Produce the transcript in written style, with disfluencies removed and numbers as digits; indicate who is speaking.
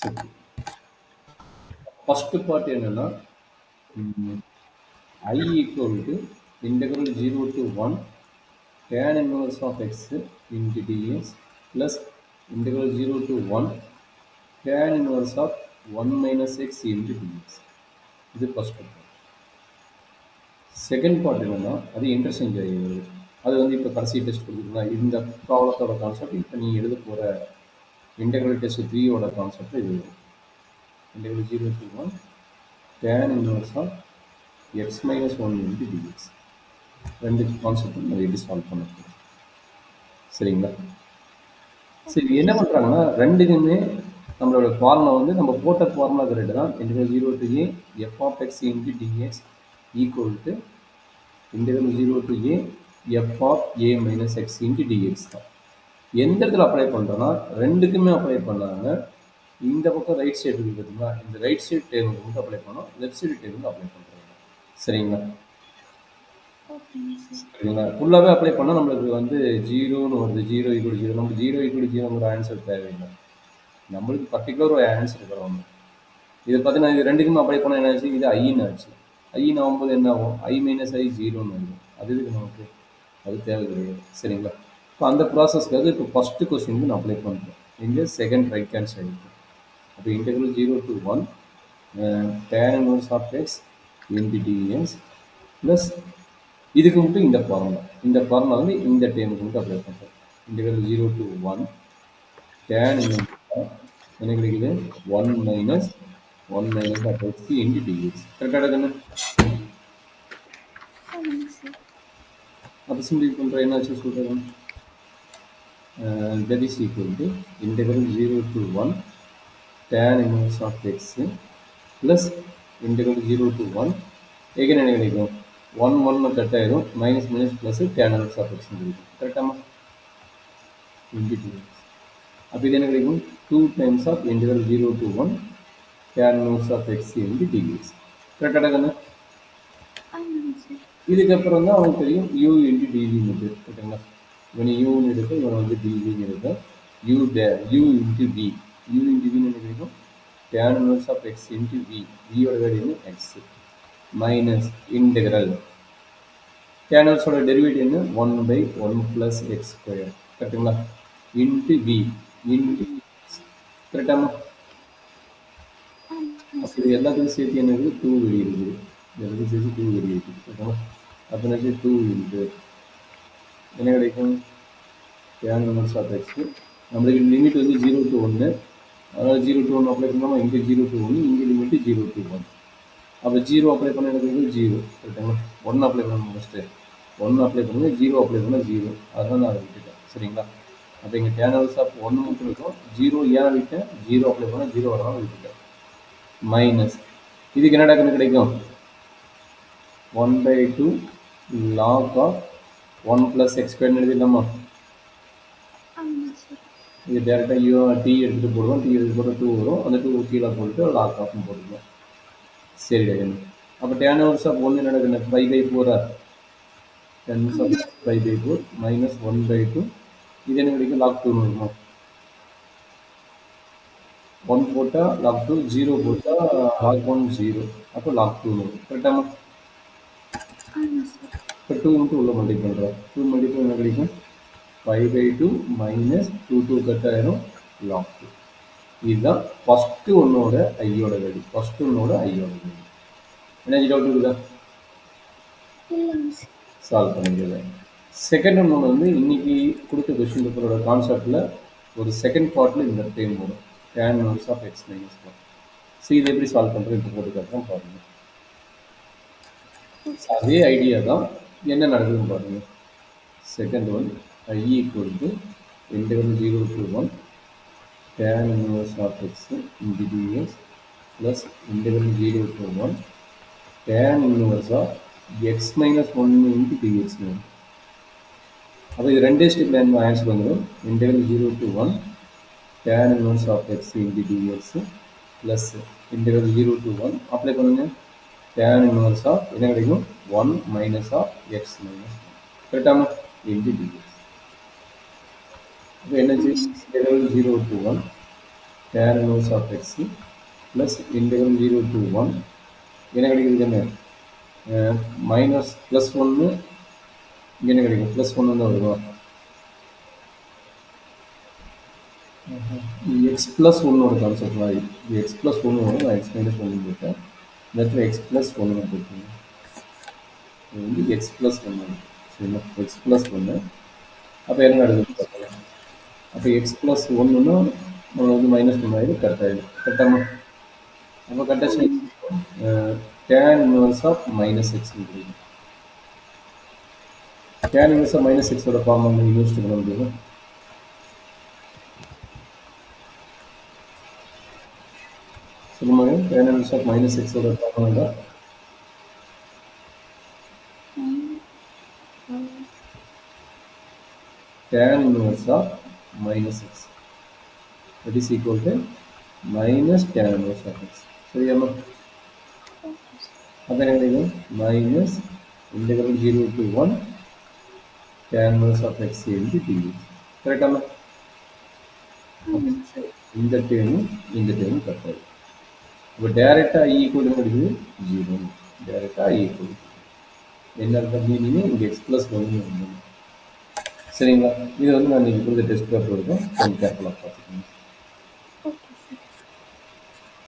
Speaker 1: சரி. First part என்னன்னா I equal to integral 0 to 1 tan inverse of x into dx plus integral 0 to 1 tan inverse of 1 minus x into dx. இது first part. Second part என்னன்னா அது interchange ஆகிடுது. அது வந்து இப்போ கடைசி டெஸ்ட் கொடுத்துருக்கா இந்த ப்ராப்ளத்தோட கான்செப்ட் இப்போ நீ எழுத போகிற இன்டெக்ரல் டெஸ்ட் 3யோட கான்செப்ட் இது. integral 0 to 1 tan inverse of x minus 1 into dx. ரெண்டு கான்செப்டும் நம்ம எப்படி சால்வ் பண்ண போகிறோம். சரிங்களா? சரி, என்ன பண்ணுறாங்கன்னா ரெண்டுக்குமே நம்மளோட ஃபார்முலா வந்து நம்ம போட்ட ஃபார்முலா கரெக்டு தான். integral 0 to a f of x into dx equal to integral 0 to a f of a minus x into dx தான். எந்த இடத்துல அப்ளை பண்ணுறோன்னா ரெண்டுக்குமே அப்ளை பண்ணாங்க. இந்த பக்கம் ரைட் சைடு இருக்குது பார்த்தீங்களா, இந்த ரைட் சைடு டேபிளுக்கு மட்டும் அப்ளை பண்ணோம், லெஃப்ட் சைடு டேபிளுக்கு அப்ளை பண்ணுறோம். சரிங்களா? சரிங்களா? ஃபுல்லாகவே அப்ளை பண்ணால் நம்மளுக்கு வந்து ஜீரோன்னு வருது. 0 ஈக்குவல் 0. நம்ம 0 ஈக்குவல் 0ங்கிற ஆன்சர் தேவையில்லை. நம்மளுக்கு பர்டிகுலர் ஒரு ஆன்சர் இருக்கிறோம். இது பார்த்தீங்கன்னா இது ரெண்டுக்குமே அப்ளை பண்ணால் என்ன ஆச்சு, இது ஐன்னு ஆச்சு. ஐன்னு ஆகும்போது என்ன ஆகும், ஐ மைனஸ் ஐ 0ன்னு ஆகும். அது இதுக்கு நமக்கு அது தேவை கிடையாது. சரிங்களா? இப்போ அந்த ப்ராசஸ்க்காக இப்போ ஃபஸ்ட்டு கொஸ்டினுக்கு நான் அப்ளை பண்ணுறேன். இங்கே செகண்ட் ரைட் ஹேண்ட் சைடு. அப்போ integral 0 to 1 tan inverse of x into dx plus இதுக்கு மட்டும் இந்த ஃபார்முலா வந்து இந்த டேமுக்கு மட்டும் அப்ளை பண்ணுறேன். இன்டெக்ரல் 0 to 1 tan inverse என்ன கிடைக்குது, 1 minus of x into dx. கரெக்டாக தானே? அப்போ சிம்பிள் பண்ணுற என்னாச்சு சொல்கிறேன். that is equal to integral 0 to 1 tan inverse of x plus integral 0 to 1 again என்ன கிடைக்கும், 1 1 கட் ஆயிடும், minus minus plus tan inverse of x கிடைக்கும். கரெக்டாமா? into dx. அப்போ இது என்ன கிடைக்கும், 2 times of integral 0 to 1 tan inverse of x into dx. கரெக்டாக தானே? இதுக்கப்புறம் தான் அவனுக்கு தெரியும் u into dv மெத்தட். கரெக்டுங்களா? இவன் யூன்னு எடுக்கும், இவன் வந்து டிவின்னு எடுக்கும். u into v என்ன கிடைக்கும், tan inverse of x into v. vயோட வேல்யூ என்ன, x minus integral tan inverse ஓட டெரிவேட்டிவ் என்ன, 1 by 1 plus x square. கரெக்டுங்களா? into v into x. கரெக்டாமா? அப்போ இது எல்லாத்துக்கும் சேர்த்து என்ன இருக்குது, 2 வெளியே இருக்குது. எல்லாத்துக்கும் சேர்த்து 2 வெளியே இருக்குது. கரெக்டாமா? அப்போ என்ன 2 into என்ன கிடைக்கும், tan inverse of x. நம்மளுக்கு லிமிட் வந்து 0 to 1. அதனால் 0 to 1 அப்ளை பண்ணாமல் இங்கே 0 to 1, இங்கே லிமிட்டு 0 to 1. அப்போ 0 அப்ளை பண்ண எனக்கு 0. கரெக்டாங்களா? 1 அப்ளை பண்ணணும் ஃபஸ்ட்டு. 1 அப்ளை பண்ணுங்க, 0 அப்ளை பண்ணால் 0. அதனால் நான் அதை விட்டுட்டேன். சரிங்களா? அப்போ இங்கே tan inverse of 1 மட்டும் இருக்கும். 0 ஏன் விட்டேன், 0 அப்ளை பண்ணால் 0 வரலாம் விட்டுட்டேன். மைனஸ் இதுக்கு என்னடா கணக்கு கிடைக்கும், 1 by 2 log of 1 plus x square எழுதிடலாமா? இது டேரெக்டாக யூ டி எடுத்துகிட்டு போடுவோம். டி எடுத்து போட்டால் 2 வரும். அந்த 2 கீழே போட்டுட்டு லாக் ஆஃப்னு போட்டுக்கலாம். சரி டேகன். அப்போ tan inverse of 1 என்னடா கண்ணு, 5 by 4. tan inverse of 5 by 4 minus 1 by 2. இது என்ன கிடைக்கும், லாக் 2ன்னு இருக்கும். 1 போட்டால் லாக் 2, 0 போட்டால் லாக் 1 0. அப்போ லாக் 2ன்னு வரும். கரெக்டாமா? இப்போ 2 மட்டும் உள்ள மல்டிப்ளை பண்ணுறோம். 2 மல்டிப்ளை என்ன கிடைக்கும், 5 by 2 மைனஸ் 2 கட் ஆயிரும், லாக் 2. இதுதான் ஃபஸ்ட்டு ஒன்னோட ஐயோட வேல்யூ. ஃபஸ்ட்டு ஒன்னோட ஐயோட வேல்யூ. என்ன டவுட் இருக்குதா? சால்வ் பண்ணிக்கிறேன். செகண்ட் ஒன்று வந்து இன்னைக்கு கொடுத்த கொஸ்டின் பேப்பரோட கான்செப்டில் ஒரு செகண்ட் பார்ட்டில் இந்த டைம் வரும், tan inverse of x minus 1. சரி, இது எப்படி சால்வ் பண்ணுறது இப்போ போட்டு காட்டுறோம் பாருங்கள். அதே ஐடியா தான், என்ன நடக்குதுன்னு பாருங்கள். Second one I equal to integral 0 to 1 tan inverse of x into dx plus integral 0 to 1 tan inverse of x minus 1 into dx. அப்போ இது ரெண்டே ஸ்டெப்பில் என்ன ஆன்சர் வந்துடும், integral 0 to 1 tan inverse of x into dx plus integral 0 to 1 apply பண்ணுங்க, tan inverse of என்ன கிடைக்கும், 1 minus of x minus 1. கரெக்டாமா? into dx. இப்போ என்ன integral 0 to 1 tan inverse of x plus integral 0 to 1 என்ன கிடைக்குது என்ன minus plus ஒன்று இங்கே என்ன கிடைக்கும் ப்ளஸ் ஒன்று தான் வருமா எக்ஸ் ப்ளஸ் ஒன்னோட கான்செப்ட் மாதிரி இது எக்ஸ் ப்ளஸ் ஒன்று வரும் நான் எக்ஸ் மைனஸ் ஒன்று போட்டேன் இந்த இடத்துல எக்ஸ் ப்ளஸ் ஒன்று நான் போட்டேன் இது வந்து எக்ஸ் ப்ளஸ் ஒன்று சரிங்களா எக்ஸ் ப்ளஸ் ஒன்று அப்போ என்ன நடக்குது பார்க்கலாம் அப்போ எக்ஸ் ப்ளஸ் ஒன்றுன்னா நம்ம வந்து மைனஸ் ஒன்று ஆகிடும் கரெக்ட் ஆகிடும் கரெக்டாமா அப்போ கரெக்டாக tan inverse of minus x கிடைக்கும் tan inverse of minus x ஓட ஃபார்முலா யூஸ் பண்ண முடியுமா சொல்லுங்க tan inverse of minus x ஓட formula tan inverse of minus x that is equal to minus tan inverse of x சரியாமா அப்போ என்ன கிடைக்கும் minus integral 0 to 1 tan inverse of x into dx கரெக்டாமா இந்த டேர்மும் கரெக்டாக இப்போ டேரெக்டாக i ஈக்குவல் கிடைக்குது 0 டேரெக்டாக i ஈக்குவல் என்ன அர்த்தம் மீனிங் இங்கே எக்ஸ் ப்ளஸ் ஒன்று சரிங்களா இது வந்து நான் இன்றைக்கி கொடுத்த டெஸ்ட் பேப்பர் இருக்கும் கொஞ்சம் கேர்ஃபுல்லாக பார்த்துக்கோங்க